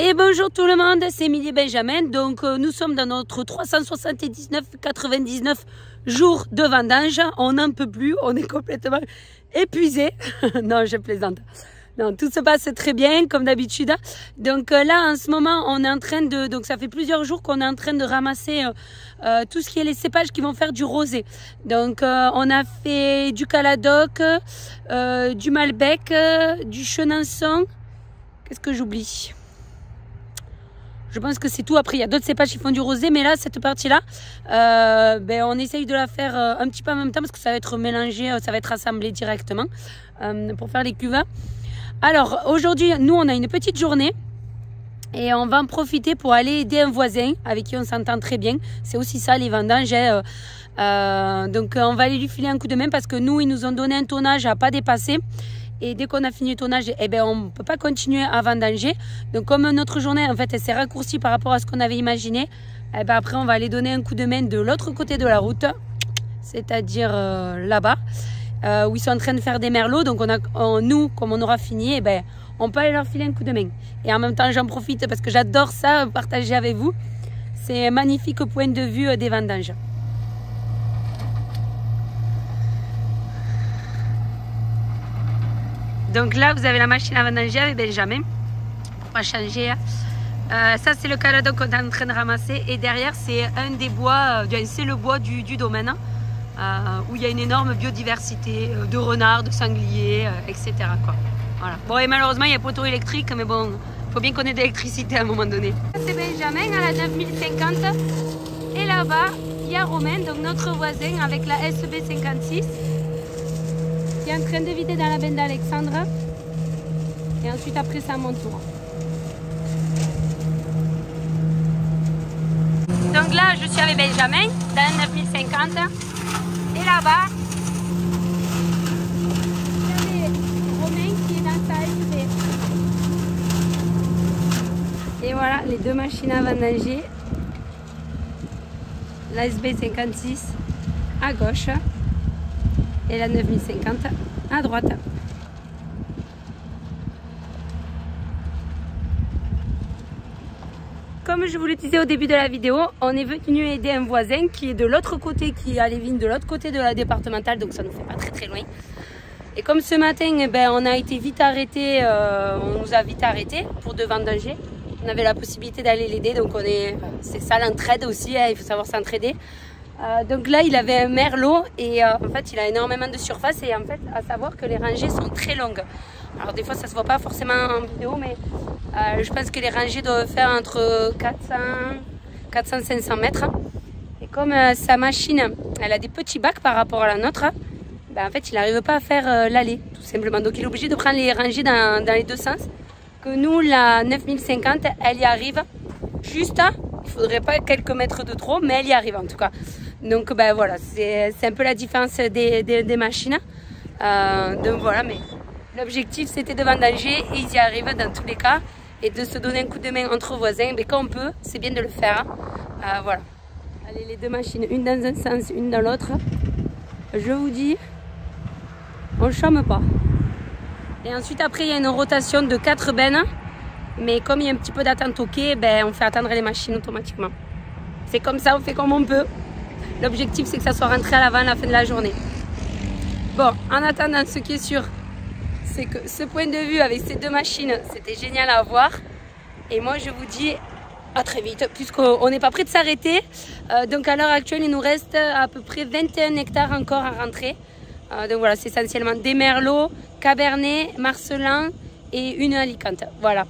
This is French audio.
Et bonjour tout le monde, c'est Émilie Benjamin. Donc nous sommes dans notre 379-99 jours de vendange. On n'en peut plus, on est complètement épuisé. Non, je plaisante. Non, tout se passe très bien comme d'habitude. Donc là en ce moment on est en train de, donc ça fait plusieurs jours qu'on est en train de ramasser tout ce qui est les cépages qui vont faire du rosé. Donc on a fait du Caladoc, du Malbec, du Chenançon. Qu'est-ce que j'oublie? Je pense que c'est tout. Après, il y a d'autres cépages qui font du rosé. Mais là, cette partie-là, on essaye de la faire un petit peu en même temps parce que ça va être mélangé, ça va être assemblé directement pour faire les cuves. Alors, aujourd'hui, nous, on a une petite journée et on va en profiter pour aller aider un voisin avec qui on s'entend très bien. C'est aussi ça, les vendanges. Donc, on va aller lui filer un coup de main parce que nous, ils nous ont donné un tonnage à pas dépasser. Et dès qu'on a fini le tonnage, on ne peut pas continuer à vendanger. Donc comme notre journée, en fait, elle s'est raccourcie par rapport à ce qu'on avait imaginé, après, on va aller donner un coup de main de l'autre côté de la route, c'est-à-dire là-bas, où ils sont en train de faire des merlots. Donc nous, comme on aura fini, on peut aller leur filer un coup de main. Et en même temps, j'en profite parce que j'adore ça, partager avec vous. C'est un magnifique point de vue des vendanges. Donc là, vous avez la machine à vendanger avec Benjamin. On va changer. Ça, c'est le Caladoc qu'on est en train de ramasser. Et derrière, c'est un des bois, c'est le bois du domaine, où il y a une énorme biodiversité de renards, de sangliers, etc. Quoi. Voilà. Bon, et malheureusement, il y a poteau électrique, mais bon, il faut bien qu'on ait de l'électricité à un moment donné. C'est Benjamin à la 9050. Et là-bas, il y a Romain, donc notre voisin, avec la SB56. Qui est en train de vider dans la benne d'Alexandre. Et ensuite, après, c'est à mon tour. Donc là, je suis avec Benjamin, dans le 9050. Et là-bas, il y avait Romain qui est dans sa SB. Et voilà, les deux machines à vendanger. La SB56 à gauche. Et la 9050 à droite. Comme je vous le disais au début de la vidéo, on est venu aider un voisin qui est de l'autre côté, qui a les vignes de l'autre côté de la départementale, donc ça nous fait pas très loin. Et comme ce matin, on a été vite arrêté, on nous a vite arrêté pour de vendanger. On avait la possibilité d'aller l'aider, donc c'est ça l'entraide aussi, il faut savoir s'entraider. Donc là, il avait un merlot et en fait, il a énormément de surface et en fait, à savoir que les rangées sont très longues. Alors des fois, ça se voit pas forcément en vidéo, mais je pense que les rangées doivent faire entre 400-500 mètres. Et comme sa machine, elle a des petits bacs par rapport à la nôtre, en fait, il n'arrive pas à faire l'allée, tout simplement. Donc, il est obligé de prendre les rangées dans les deux sens. Que nous, la 9050, elle y arrive juste. Il faudrait pas quelques mètres de trop, mais elle y arrive en tout cas. Donc voilà, c'est un peu la différence des machines. Donc voilà, mais l'objectif c'était de vendanger et ils y arrivent dans tous les cas. Et de se donner un coup de main entre voisins, mais quand on peut, c'est bien de le faire. Voilà. Allez, les deux machines, une dans un sens, une dans l'autre. Je vous dis, on ne chôme pas. Et ensuite après il y a une rotation de 4 bennes. Mais comme il y a un petit peu d'attente au quai, on fait attendre les machines automatiquement. C'est comme ça, on fait comme on peut. L'objectif, c'est que ça soit rentré à l'avant à la fin de la journée. Bon, en attendant, ce qui est sûr, c'est que ce point de vue avec ces deux machines, c'était génial à voir. Et moi, je vous dis à très vite, puisqu'on n'est pas prêt de s'arrêter. Donc à l'heure actuelle, il nous reste à peu près 21 hectares encore à rentrer. Donc voilà, c'est essentiellement des merlots, cabernet, marcelin et une alicante. Voilà.